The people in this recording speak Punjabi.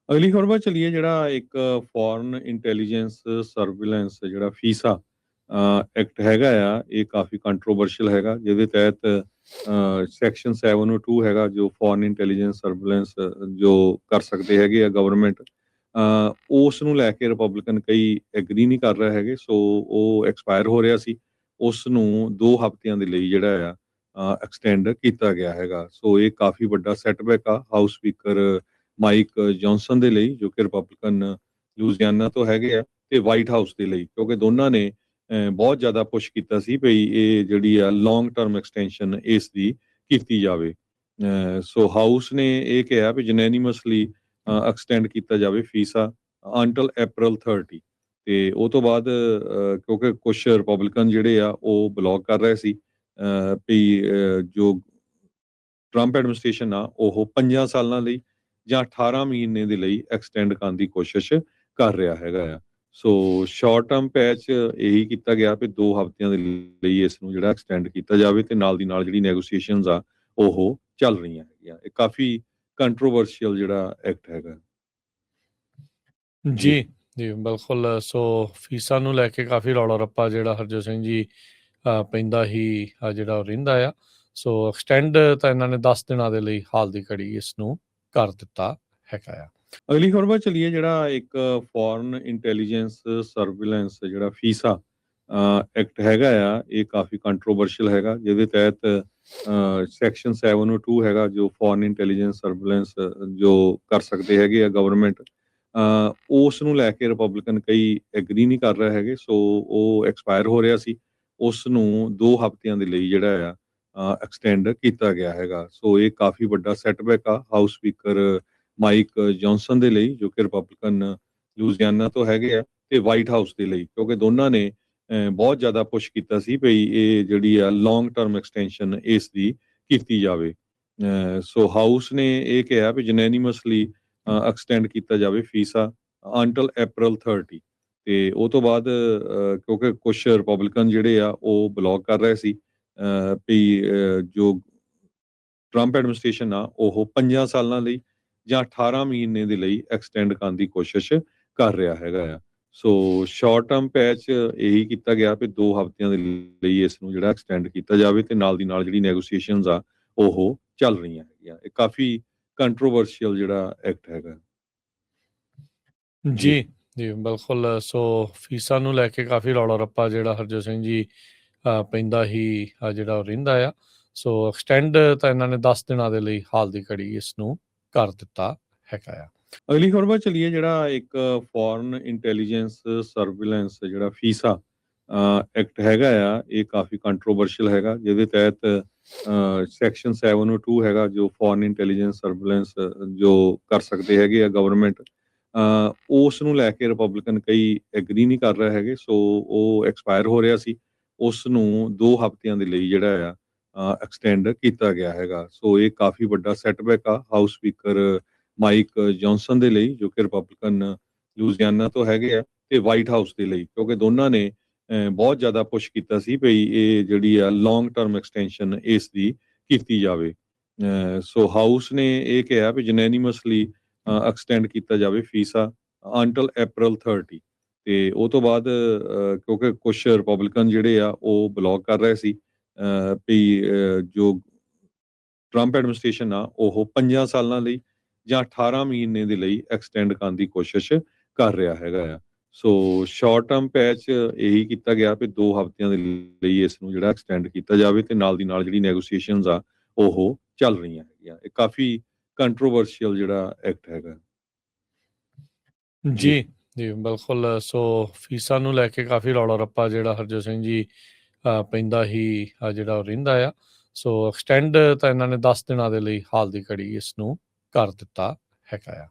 ਅਗਲੀ ਖਬਰ ਵੱਲ ਚਲੀਏ। ਜਿਹੜਾ ਇੱਕ ਫੋਰਨ ਇੰਟੈਲੀਜੈਂਸ ਸਰਵੇਲੈਂਸ ਜਿਹੜਾ ਫੀਸਾ ਐਕਟ ਹੈਗਾ ਆ, ਇਹ ਕਾਫੀ ਕੰਟਰੋਵਰਸ਼ੀਅਲ ਹੈਗਾ, ਜਿਹਦੇ ਤਹਿਤ ਸੈਕਸ਼ਨ 702 ਹੈਗਾ, ਜੋ ਫੋਰਨ ਇੰਟੈਲੀਜੈਂਸ ਸਰਵੇਲੈਂਸ ਜੋ ਕਰ ਸਕਦੇ ਹੈਗੇ ਆ ਗਵਰਨਮੈਂਟ, ਉਸ ਨੂੰ ਲੈ ਕੇ ਰਿਪਬਲਿਕਨ ਕਈ ਐਗਰੀ ਨਹੀਂ ਕਰ ਰਹੇ ਹੈਗੇ। ਸੋ ਉਹ ਐਕਸਪਾਇਰ ਹੋ ਰਿਹਾ ਸੀ, ਉਸ ਨੂੰ 2 ਹਫ਼ਤਿਆਂ ਦੇ ਲਈ ਜਿਹੜਾ ਆ ਐਕਸਟੈਂਡ ਕੀਤਾ ਗਿਆ ਹੈਗਾ। ਸੋ ਇਹ ਕਾਫੀ ਵੱਡਾ ਸੈਟਬੈਕ ਆ ਹਾਊਸ ਸਪੀਕਰ ਮਾਈਕ ਜੌਨਸਨ ਦੇ ਲਈ, ਜੋ ਕਿ ਰਿਪਬਲਿਕਨ ਲੂਜ਼ੀਆਨਾ ਤੋਂ ਹੈਗੇ ਆ, ਤੇ ਵਾਈਟ ਹਾਊਸ ਦੇ ਲਈ, ਕਿਉਂਕਿ ਦੋਨਾਂ ਨੇ ਬਹੁਤ ਜ਼ਿਆਦਾ ਪੁਸ਼ ਕੀਤਾ ਸੀ ਵੀ ਇਹ ਜਿਹੜੀ ਆ ਲੌਂਗ ਟਰਮ ਐਕਸਟੈਂਸ਼ਨ ਇਸ ਦੀ ਕੀਤੀ ਜਾਵੇ। ਸੋ ਹਾਊਸ ਨੇ ਇਹ ਕਿਹਾ ਵੀ ਜਨੈਨੀਮਸਲੀ ਐਕਸਟੈਂਡ ਕੀਤਾ ਜਾਵੇ ਫੀਸਾ ਅੰਟਲ April 30। ਤੇ ਉਹ ਤੋਂ ਬਾਅਦ ਕਿਉਂਕਿ ਕੁਝ ਰਿਪਬਲਿਕਨ ਜਿਹੜੇ ਆ ਉਹ ਬਲੌਕ ਕਰ ਰਹੇ ਸੀ ਵੀ ਜੋ ਟਰੰਪ ਐਡਮਿਨਿਸਟ੍ਰੇਸ਼ਨ ਆ ਉਹ 5 ਸਾਲਾਂ ਲਈ ਜਾਂ 18 ਮਹੀਨੇ ਦੇ ਲਈ ਐਕਸਟੈਂਡ ਕਰਨ ਦੀ ਕੋਸ਼ਿਸ਼ ਕਰ ਰਿਹਾ ਹੈਗਾ ਆ। ਸੋ ਸ਼ਾਰਟ ਟਰਮ ਪੈਚ ਇਹੀ ਕੀਤਾ ਗਿਆ ਵੀ 2 ਹਫ਼ਤਿਆਂ ਦੇ ਲਈ ਇਸ ਨੂੰ ਜਿਹੜਾ ਐਕਸਟੈਂਡ ਕੀਤਾ ਜਾਵੇ, ਤੇ ਨਾਲ ਦੀ ਨਾਲ ਜਿਹੜੀ ਨੈਗੋਸੀਏਸ਼ਨਸ ਆ ਉਹ ਚੱਲ ਰਹੀਆਂ ਹੈਗੀਆਂ। ਇਹ ਕਾਫੀ ਕੰਟਰੋਵਰਸ਼ੀਅਲ ਜਿਹੜਾ ਐਕਟ ਹੈਗਾ। ਜੀ ਜੀ ਬਿਲਕੁਲ। ਸੋ ਫੀਸਾਂ ਨੂੰ ਲੈ ਕੇ ਕਾਫੀ ਰੌਲਾ ਰੱਪਾ ਜਿਹੜਾ ਹਰਜੋਤ ਸਿੰਘ ਜੀ ਪੈਂਦਾ ਹੀ ਜਿਹੜਾ ਉਹ ਰਹਿੰਦਾ ਆ। ਸੋ ਐਕਸਟੈਂਡ ਤਾਂ ਇਹਨਾਂ ਨੇ 10 ਦਿਨਾਂ ਦੇ ਲਈ ਹਾਲ ਦੀ ਘੜੀ ਇਸ ਨੂੰ ਕਰ ਦਿੱਤਾ ਹੈਗਾ ਆ। ਅਗਲੀ ਖਬਰ ਵੱਲ ਚਲੀਏ। ਜਿਹੜਾ ਇੱਕ ਫੋਰਨ ਇੰਟੈਲੀਜੈਂਸ ਸਰਵੇਲੈਂਸ ਜਿਹੜਾ ਫੀਸਾ ਐਕਟ ਹੈਗਾ ਆ, ਇਹ ਕਾਫੀ ਕੰਟਰੋਵਰਸ਼ੀਅਲ ਹੈਗਾ, ਜਿਹਦੇ ਤਹਿਤ ਸੈਕਸ਼ਨ 702 ਹੈਗਾ, ਜੋ ਫੋਰਨ ਇੰਟੈਲੀਜੈਂਸ ਸਰਵੇਲੈਂਸ ਜੋ ਕਰ ਸਕਦੇ ਹੈਗੇ ਆ ਗਵਰਨਮੈਂਟ, ਉਸ ਨੂੰ ਲੈ ਕੇ ਰਿਪਬਲਿਕਨ ਕਈ ਐਗਰੀ ਨਹੀਂ ਕਰ ਰਹੇ ਹੈਗੇ। ਸੋ ਉਹ ਐਕਸਪਾਇਰ ਹੋ ਰਿਹਾ ਸੀ, ਉਸ ਨੂੰ 2 ਹਫ਼ਤਿਆਂ ਦੇ ਲਈ ਜਿਹੜਾ ਆ ਐਕਸਟੈਂਡ ਕੀਤਾ ਗਿਆ ਹੈਗਾ। ਸੋ ਇਹ ਕਾਫੀ ਵੱਡਾ ਸੈਟਬੈਕ ਆ ਹਾਊਸ ਸਪੀਕਰ ਮਾਈਕ ਜੌਨਸਨ ਦੇ ਲਈ, ਜੋ ਕਿ ਰਿਪਬਲਿਕਨ ਲੂਜ਼ੀਆਨਾ ਤੋਂ ਹੈਗੇ ਆ, ਤੇ ਵਾਈਟ ਹਾਊਸ ਦੇ ਲਈ, ਕਿਉਂਕਿ ਦੋਨਾਂ ਨੇ ਬਹੁਤ ਜ਼ਿਆਦਾ ਪੁਸ਼ ਕੀਤਾ ਸੀ ਵੀ ਇਹ ਜਿਹੜੀ ਆ ਲੌਂਗ ਟਰਮ ਐਕਸਟੈਂਸ਼ਨ ਇਸ ਦੀ ਕੀਤੀ ਜਾਵੇ। ਸੋ ਹਾਊਸ ਨੇ ਇਹ ਕਿਹਾ ਵੀ ਜਨੈਨੀਮਸਲੀ ਐਕਸਟੈਂਡ ਕੀਤਾ ਜਾਵੇ ਫੀਸਾ ਅੰਟਲ April 30। ਤੇ ਉਹ ਤੋਂ ਬਾਅਦ ਕਿਉਂਕਿ ਕੁਝ ਰਿਪਬਲਿਕਨ ਜਿਹੜੇ ਆ ਉਹ ਬਲੌਕ ਕਰ ਰਹੇ ਸੀ ਵੀ ਜੋ ਟਰੰਪ ਐਡਮਿਨਿਸਟ੍ਰੇਸ਼ਨ ਆ ਉਹ 5 ਸਾਲਾਂ ਲਈ ਜਾਂ 18 ਮਹੀਨੇ ਦੇ ਲਈ ਐਕਸਟੈਂਡ ਕਰਨ ਦੀ ਕੋਸ਼ਿਸ਼ ਕਰ ਰਿਹਾ ਹੈਗਾ ਆ। ਸੋ ਸ਼ਾਰਟ ਟਰਮ ਪੈਚ ਇਹੀ ਕੀਤਾ ਗਿਆ ਵੀ 2 ਹਫ਼ਤਿਆਂ ਦੇ ਲਈ ਇਸ ਨੂੰ ਜਿਹੜਾ ਐਕਸਟੈਂਡ ਕੀਤਾ ਜਾਵੇ, ਤੇ ਨਾਲ ਦੀ ਨਾਲ ਜਿਹੜੀ ਨੈਗੋਸੀਏਸ਼ਨਸ ਆ ਉਹ ਚੱਲ ਰਹੀਆਂ ਹੈਗੀਆਂ। ਇਹ ਕਾਫੀ ਕੰਟਰੋਵਰਸ਼ੀਅਲ ਜਿਹੜਾ ਐਕਟ ਹੈਗਾ। ਜੀ ਜੀ ਬਿਲਕੁਲ। ਸੋ ਫੀਸਾਂ ਨੂੰ ਲੈ ਕੇ ਕਾਫੀ ਰੌਲਾ ਰੱਪਾ ਜਿਹੜਾ ਹਰਜੋਤ ਸਿੰਘ ਜੀ ਪੈਂਦਾ ਹੀ ਜਿਹੜਾ ਉਹ ਰਹਿੰਦਾ ਆ। ਸੋ ਐਕਸਟੈਂਡ ਤਾਂ ਇਹਨਾਂ ਨੇ 10 ਦਿਨਾਂ ਦੇ ਲਈ ਹਾਲ ਦੀ ਘੜੀ ਇਸ ਨੂੰ ਕਰ ਦਿੱਤਾ ਹੈਗਾ ਆ। ਅਗਲੀ ਖਬਰ ਵੱਲ ਚਲੀਏ। ਜਿਹੜਾ ਇੱਕ ਫੋਰਨ ਇੰਟੈਲੀਜੈਂਸ ਸਰਵੇਲੈਂਸ ਜਿਹੜਾ ਫੀਸਾ ਐਕਟ ਹੈਗਾ ਆ, ਇਹ ਕਾਫੀ ਕੰਟਰੋਵਰਸ਼ੀਅਲ ਹੈਗਾ, ਜਿਹਦੇ ਤਹਿਤ ਸੈਕਸ਼ਨ 702 ਹੈਗਾ, ਜੋ ਫੋਰਨ ਇੰਟੈਲੀਜੈਂਸ ਸਰਵੇਲੈਂਸ ਜੋ ਕਰ ਸਕਦੇ ਹੈਗੇ ਆ ਗਵਰਨਮੈਂਟ, ਉਸ ਨੂੰ ਲੈ ਕੇ ਰਿਪਬਲਿਕਨ ਕਈ ਐਗਰੀ ਨਹੀਂ ਕਰ ਰਹੇ ਹੈਗੇ। ਸੋ ਉਹ ਐਕਸਪਾਇਰ ਹੋ ਰਿਹਾ ਸੀ, ਉਸ ਨੂੰ 2 ਹਫ਼ਤਿਆਂ ਦੇ ਲਈ ਜਿਹੜਾ ਆ ਐਕਸਟੈਂਡ ਕੀਤਾ ਗਿਆ ਹੈਗਾ। ਸੋ ਇਹ ਕਾਫੀ ਵੱਡਾ ਸੈਟਬੈਕ ਆ ਹਾਊਸ ਸਪੀਕਰ ਮਾਈਕ ਜੌਨਸਨ ਦੇ ਲਈ, ਜੋ ਕਿ ਰਿਪਬਲਿਕਨ ਲੂਜ਼ੀਆਨਾ ਤੋਂ ਹੈਗੇ ਆ, ਤੇ ਵਾਈਟ ਹਾਊਸ ਦੇ ਲਈ, ਕਿਉਂਕਿ ਦੋਨਾਂ ਨੇ ਬਹੁਤ ਜ਼ਿਆਦਾ ਪੁਸ਼ ਕੀਤਾ ਸੀ ਵੀ ਇਹ ਜਿਹੜੀ ਆ ਲੌਂਗ ਟਰਮ ਐਕਸਟੈਂਸ਼ਨ ਇਸ ਦੀ ਕੀਤੀ ਜਾਵੇ। ਸੋ ਹਾਊਸ ਨੇ ਇਹ ਕਿਹਾ ਵੀ ਜਨੈਨੀਮਸਲੀ ਐਕਸਟੈਂਡ ਕੀਤਾ ਜਾਵੇ ਫੀਸਾ ਅੰਟਲ April 30। ਤੇ ਉਹ ਤੋਂ ਬਾਅਦ ਕਿਉਂਕਿ ਕੁਝ ਰਿਪਬਲਿਕਨ ਜਿਹੜੇ ਆ ਉਹ ਬਲੌਕ ਕਰ ਰਹੇ ਸੀ ਵੀ ਜੋ ਟਰੰਪ ਐਡਮਿਨਿਸਟ੍ਰੇਸ਼ਨ ਆ ਉਹ 5 ਸਾਲਾਂ ਲਈ ਜਾਂ 18 ਮਹੀਨੇ ਦੇ ਲਈ ਐਕਸਟੈਂਡ ਕਰਨ ਦੀ ਕੋਸ਼ਿਸ਼ ਕਰ ਰਿਹਾ ਹੈਗਾ ਆ। ਸੋ ਸ਼ਾਰਟ ਟਰਮ ਪੈਚ ਇਹੀ ਕੀਤਾ ਗਿਆ ਵੀ 2 ਹਫ਼ਤਿਆਂ ਦੇ ਲਈ ਇਸ ਨੂੰ ਜਿਹੜਾ ਐਕਸਟੈਂਡ ਕੀਤਾ ਜਾਵੇ, ਤੇ ਨਾਲ ਦੀ ਨਾਲ ਜਿਹੜੀ ਨੈਗੋਸੀਏਸ਼ਨਸ ਆ ਉਹ ਚੱਲ ਰਹੀਆਂ ਹੈਗੀਆਂ। ਇਹ ਕਾਫੀ ਕੰਟਰੋਵਰਸ਼ੀਅਲ ਜਿਹੜਾ ਐਕਟ ਹੈਗਾ। ਜੀ ਜੀ ਬਿਲਕੁਲ। ਸੋ ਫੀਸਾਂ ਨੂੰ ਲੈ ਕੇ ਕਾਫੀ ਰੌਲਾ ਰੱਪਾ ਜਿਹੜਾ ਹਰਜੋਤ ਸਿੰਘ ਜੀ ਪੈਂਦਾ ਹੀ ਜਿਹੜਾ ਉਹ ਰਹਿੰਦਾ ਆ। ਸੋ ਐਕਸਟੈਂਡ ਤਾਂ ਇਹਨਾਂ ਨੇ 10 ਦਿਨਾਂ ਦੇ ਲਈ ਹਾਲ ਦੀ ਘੜੀ ਇਸ ਨੂੰ ਕਰ ਦਿੱਤਾ ਹੈਗਾ ਆ।